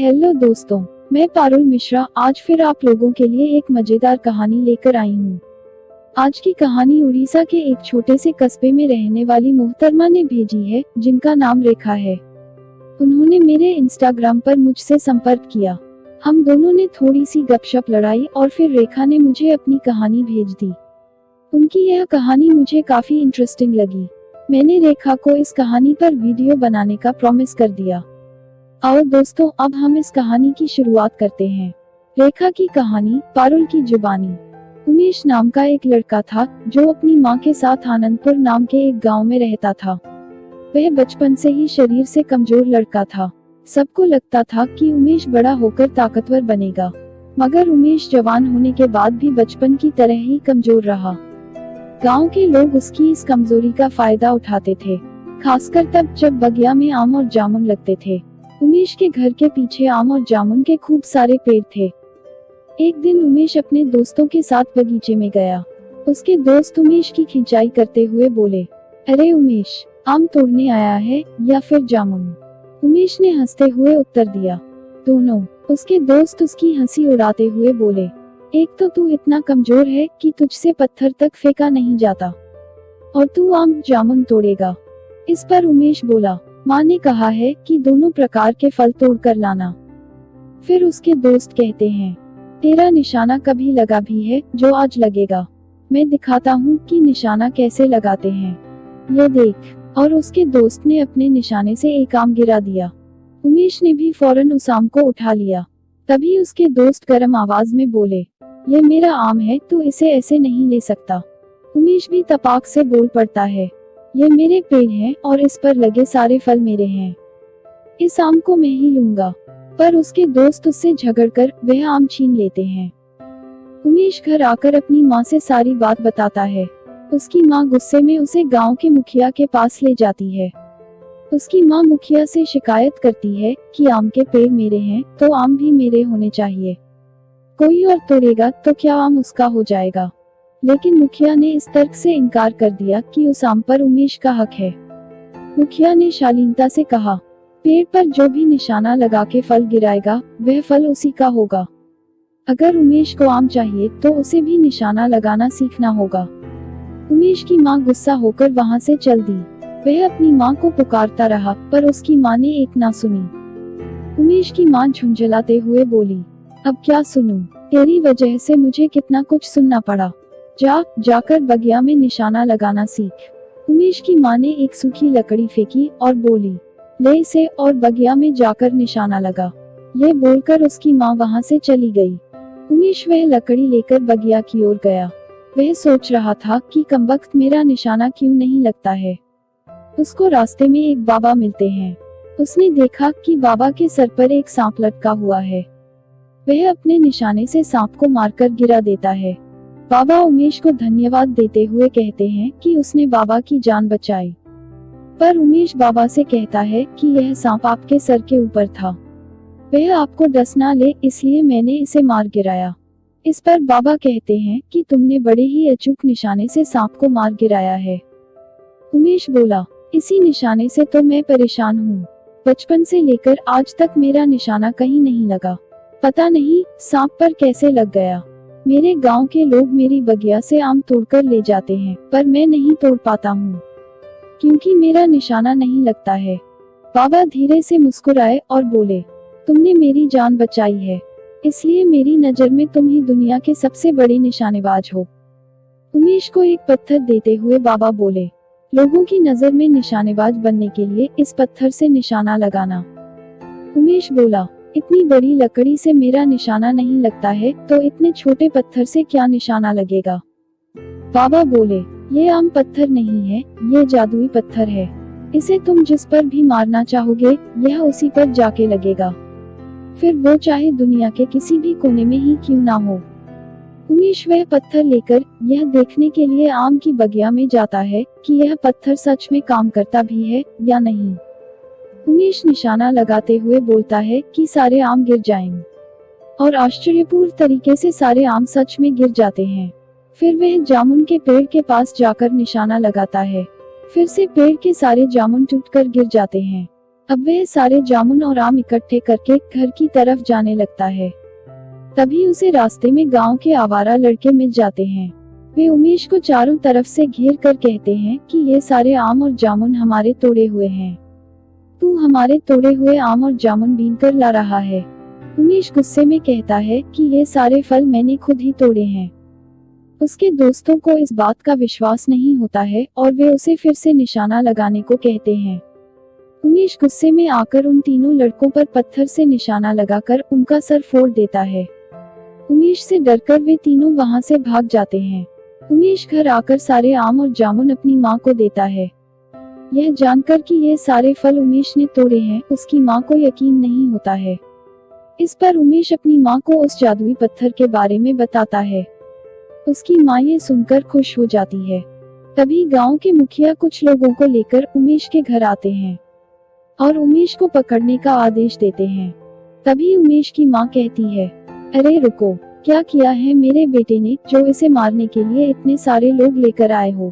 Hello दोस्तों, मैं पारुल मिश्रा आज फिर आप लोगों के लिए एक मजेदार कहानी लेकर आई हूँ। आज की कहानी उड़ीसा के एक छोटे से कस्बे में रहने वाली मोहतरमा ने भेजी है, जिनका नाम रेखा है। उन्होंने मेरे इंस्टाग्राम पर मुझसे संपर्क किया। हम दोनों ने थोड़ी सी गपशप लड़ाई और फिर रेखा ने मुझे अपनी कहानी भेज दी। उनकी यह कहानी मुझे काफी इंटरेस्टिंग लगी। मैंने रेखा को इस कहानी पर वीडियो बनाने का प्रॉमिस कर दिया। आओ दोस्तों, अब हम इस कहानी की शुरुआत करते हैं। रेखा की कहानी, पारुल की जुबानी। उमेश नाम का एक लड़का था जो अपनी माँ के साथ आनंदपुर नाम के एक गांव में रहता था। वह बचपन से ही शरीर से कमजोर लड़का था। सबको लगता था कि उमेश बड़ा होकर ताकतवर बनेगा, मगर उमेश जवान होने के बाद भी बचपन की तरह ही कमजोर रहा। गांव के लोग उसकी इस कमजोरी का फायदा उठाते थे, खासकर तब जब बगिया में आम और जामुन लगते थे। उमेश के घर के पीछे आम और जामुन के खूब सारे पेड़ थे। एक दिन उमेश अपने दोस्तों के साथ बगीचे में गया। उसके दोस्त उमेश की खिंचाई करते हुए बोले, अरे उमेश, आम तोड़ने आया है या फिर जामुन? उमेश ने हंसते हुए उत्तर दिया, दोनों। उसके दोस्त उसकी हंसी उड़ाते हुए बोले, एक तो तू इतना कमजोर है कि तुझसे पत्थर तक फेंका नहीं जाता, और तू आम जामुन तोड़ेगा। इस पर उमेश बोला, माँ ने कहा है कि दोनों प्रकार के फल तोड़ कर लाना। फिर उसके दोस्त कहते हैं, तेरा निशाना कभी लगा भी है जो आज लगेगा। मैं दिखाता हूँ कि निशाना कैसे लगाते हैं, ये देख। और उसके दोस्त ने अपने निशाने से एक आम गिरा दिया। उमेश ने भी फौरन उस आम को उठा लिया। तभी उसके दोस्त गर्म आवाज में बोले, ये मेरा आम है, तू इसे ऐसे नहीं ले सकता। उमेश भी तपाक से बोल पड़ता है, ये मेरे पेड़ हैं और इस पर लगे सारे फल मेरे हैं, इस आम को मैं ही लूंगा। पर उसके दोस्त उससे झगड़कर वह आम छीन लेते हैं। उमेश घर आकर अपनी माँ से सारी बात बताता है। उसकी माँ गुस्से में उसे गांव के मुखिया के पास ले जाती है। उसकी माँ मुखिया से शिकायत करती है कि आम के पेड़ मेरे हैं तो आम भी मेरे होने चाहिए। कोई और तोड़ेगा तो क्या आम उसका हो जाएगा? लेकिन मुखिया ने इस तर्क से इनकार कर दिया कि उस आम पर उमेश का हक है। मुखिया ने शालीनता से कहा, पेड़ पर जो भी निशाना लगा के फल गिराएगा वह फल उसी का होगा। अगर उमेश को आम चाहिए तो उसे भी निशाना लगाना सीखना होगा। उमेश की माँ गुस्सा होकर वहाँ से चल दी। वह अपनी माँ को पुकारता रहा, पर उसकी माँ ने एक ना सुनी। उमेश की माँ झुंझलाते हुए बोली, अब क्या सुनूं? तेरी वजह से मुझे कितना कुछ सुनना पड़ा। जाकर बगिया में निशाना लगाना सीख। उमेश की माँ ने एक सूखी लकड़ी फेंकी और बोली, ले इसे और बगिया में जाकर निशाना लगा। ये बोलकर उसकी माँ वहाँ से चली गई। उमेश वह लकड़ी लेकर बगिया की ओर गया। वह सोच रहा था कि कमबख्त मेरा निशाना क्यों नहीं लगता है। उसको रास्ते में एक बाबा मिलते हैं। उसने देखा कि बाबा के सर पर एक सांप लटका हुआ है। वह अपने निशाने से सांप को मारकर गिरा देता है। बाबा उमेश को धन्यवाद देते हुए कहते हैं कि उसने बाबा की जान बचाई। पर उमेश बाबा से कहता है कि यह सांप आपके सर के ऊपर था, वह आपको डस ना ले इसलिए मैंने इसे मार गिराया। इस पर बाबा कहते हैं कि तुमने बड़े ही अचूक निशाने से सांप को मार गिराया है। उमेश बोला, इसी निशाने से तो मैं परेशान हूँ। बचपन से लेकर आज तक मेरा निशाना कहीं नहीं लगा। पता नहीं सांप पर कैसे लग गया। मेरे गांव के लोग मेरी बगिया से आम तोड़कर ले जाते हैं, पर मैं नहीं तोड़ पाता हूँ क्योंकि मेरा निशाना नहीं लगता है। बाबा धीरे से मुस्कुराए और बोले, तुमने मेरी जान बचाई है, इसलिए मेरी नजर में तुम ही दुनिया के सबसे बड़े निशानेबाज हो। उमेश को एक पत्थर देते हुए बाबा बोले, लोगों की नजर में निशानेबाज बनने के लिए इस पत्थर से निशाना लगाना। उमेश बोला, इतनी बड़ी लकड़ी से मेरा निशाना नहीं लगता है तो इतने छोटे पत्थर से क्या निशाना लगेगा? बाबा बोले, ये आम पत्थर नहीं है, ये जादुई पत्थर है। इसे तुम जिस पर भी मारना चाहोगे यह उसी पर जाके लगेगा, फिर वो चाहे दुनिया के किसी भी कोने में ही क्यों ना हो। उमेश वह पत्थर लेकर यह देखने के लिए आम की बगिया में जाता है कि यह पत्थर सच में काम करता भी है या नहीं। उमेश निशाना लगाते हुए बोलता है कि सारे आम गिर जाएंगे, और आश्चर्यपूर्ण तरीके से सारे आम सच में गिर जाते हैं। फिर वह जामुन के पेड़ के पास जाकर निशाना लगाता है। फिर से पेड़ के सारे जामुन टूटकर गिर जाते हैं। अब वह सारे जामुन और आम इकट्ठे करके घर की तरफ जाने लगता है। तभी उसे रास्ते में गांव के आवारा लड़के मिल जाते हैं। वे उमेश को चारों तरफ से घेर कर कहते हैं कि ये सारे आम और जामुन हमारे तोड़े हुए हैं। तू हमारे तोड़े हुए आम और जामुन बीन कर ला रहा है। उमेश गुस्से में कहता है कि ये सारे फल मैंने खुद ही तोड़े हैं। उसके दोस्तों को इस बात का विश्वास नहीं होता है और वे उसे फिर से निशाना लगाने को कहते हैं। उमेश गुस्से में आकर उन तीनों लड़कों पर पत्थर से निशाना लगाकर उनका सर फोड़ देता है। उमेश से डरकर वे तीनों वहां से भाग जाते हैं। उमेश घर आकर सारे आम और जामुन अपनी माँ को देता है। यह जानकर कि ये सारे फल उमेश ने तोड़े हैं, उसकी माँ को यकीन नहीं होता है। इस पर उमेश अपनी माँ को उस जादुई पत्थर के बारे में बताता है। उसकी माँ ये सुनकर खुश हो जाती है। तभी गांव के मुखिया कुछ लोगों को लेकर उमेश के घर आते हैं और उमेश को पकड़ने का आदेश देते हैं। तभी उमेश की माँ कहती है, अरे रुको, क्या किया है मेरे बेटे ने जो इसे मारने के लिए इतने सारे लोग लेकर आए हो।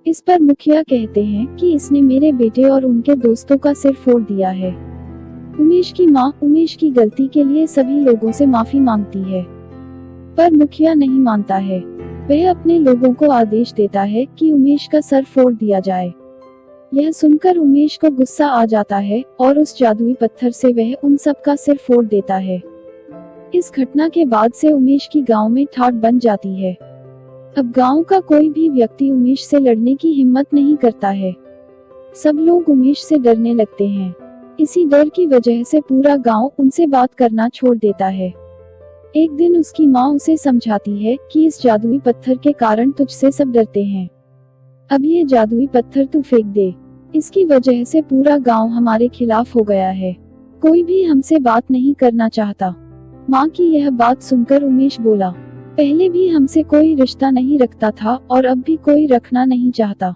इस पर मुखिया कहते हैं कि इसने मेरे बेटे और उनके दोस्तों का सिर फोड़ दिया है। उमेश की माँ उमेश की गलती के लिए सभी लोगों से माफी मांगती है, पर मुखिया नहीं मानता है। वह अपने लोगों को आदेश देता है कि उमेश का सर फोड़ दिया जाए। यह सुनकर उमेश को गुस्सा आ जाता है और उस जादुई पत्थर से वह उन सब का सिर फोड़ देता है। इस घटना के बाद से उमेश की गांव में ठाठ बन जाती है। अब गांव का कोई भी व्यक्ति उमेश से लड़ने की हिम्मत नहीं करता है। सब लोग उमेश से डरने लगते हैं। इसी डर की वजह से पूरा गांव उनसे बात करना छोड़ देता है। एक दिन उसकी माँ उसे समझाती है कि इस जादुई पत्थर के कारण तुझसे सब डरते हैं। अब ये जादुई पत्थर तू फेंक दे, इसकी वजह से पूरा गांव हमारे खिलाफ हो गया है। कोई भी हमसे बात नहीं करना चाहता। माँ की यह बात सुनकर उमेश बोला, पहले भी हमसे कोई रिश्ता नहीं रखता था और अब भी कोई रखना नहीं चाहता,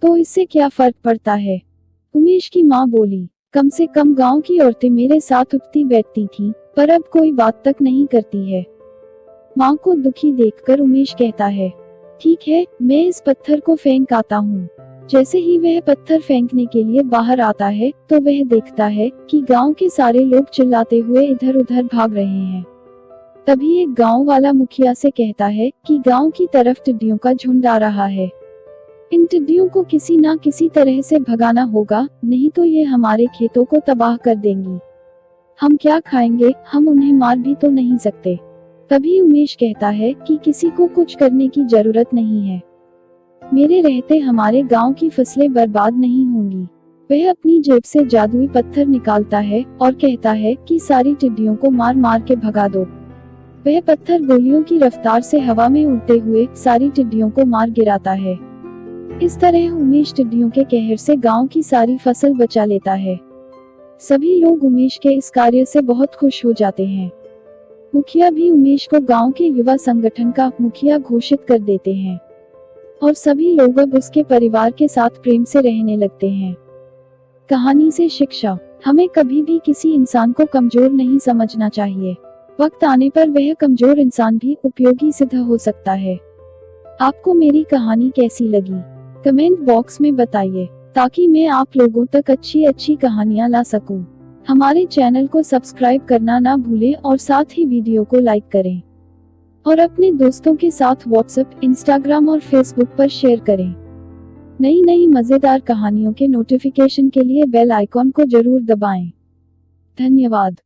तो इससे क्या फर्क पड़ता है। उमेश की माँ बोली, कम से कम गांव की औरतें मेरे साथ उठती बैठती थीं, पर अब कोई बात तक नहीं करती है। माँ को दुखी देखकर उमेश कहता है, ठीक है, मैं इस पत्थर को फेंक आता हूँ। जैसे ही वह पत्थर फेंकने के लिए बाहर आता है तो वह देखता है कि गांव के सारे लोग चिल्लाते हुए इधर उधर भाग रहे हैं। तभी एक गांव वाला मुखिया से कहता है कि गांव की तरफ टिड्डियों का झुंड आ रहा है। इन टिड्डियों को किसी ना किसी तरह से भगाना होगा, नहीं तो ये हमारे खेतों को तबाह कर देंगी। हम क्या खाएंगे, हम उन्हें मार भी तो नहीं सकते। तभी उमेश कहता है कि किसी को कुछ करने की जरूरत नहीं है। मेरे रहते हमारे गांव की फसलें बर्बाद नहीं होंगी। वह अपनी जेब से जादुई पत्थर निकालता है और कहता है कि सारी टिड्डियों को मार मार के भगा दो। वह पत्थर गोलियों की रफ्तार से हवा में उड़ते हुए सारी टिड्डियों को मार गिराता है। इस तरह उमेश टिड्डियों के कहर से गांव की सारी फसल बचा लेता है। सभी लोग उमेश के इस कार्य से बहुत खुश हो जाते हैं। मुखिया भी उमेश को गांव के युवा संगठन का मुखिया घोषित कर देते हैं और सभी लोग अब उसके परिवार के साथ प्रेम से रहने लगते हैं। कहानी से शिक्षा, हमें कभी भी किसी इंसान को कमजोर नहीं समझना चाहिए। वक्त आने पर वह कमजोर इंसान भी उपयोगी सिद्ध हो सकता है। आपको मेरी कहानी कैसी लगी, कमेंट बॉक्स में बताइए, ताकि मैं आप लोगों तक अच्छी अच्छी कहानियां ला सकूं। हमारे चैनल को सब्सक्राइब करना ना भूलें और साथ ही वीडियो को लाइक करें और अपने दोस्तों के साथ व्हाट्सएप, इंस्टाग्राम और फेसबुक पर शेयर करें। नई नई मजेदार कहानियों के नोटिफिकेशन के लिए बेल आइकॉन को जरूर दबाएं। धन्यवाद।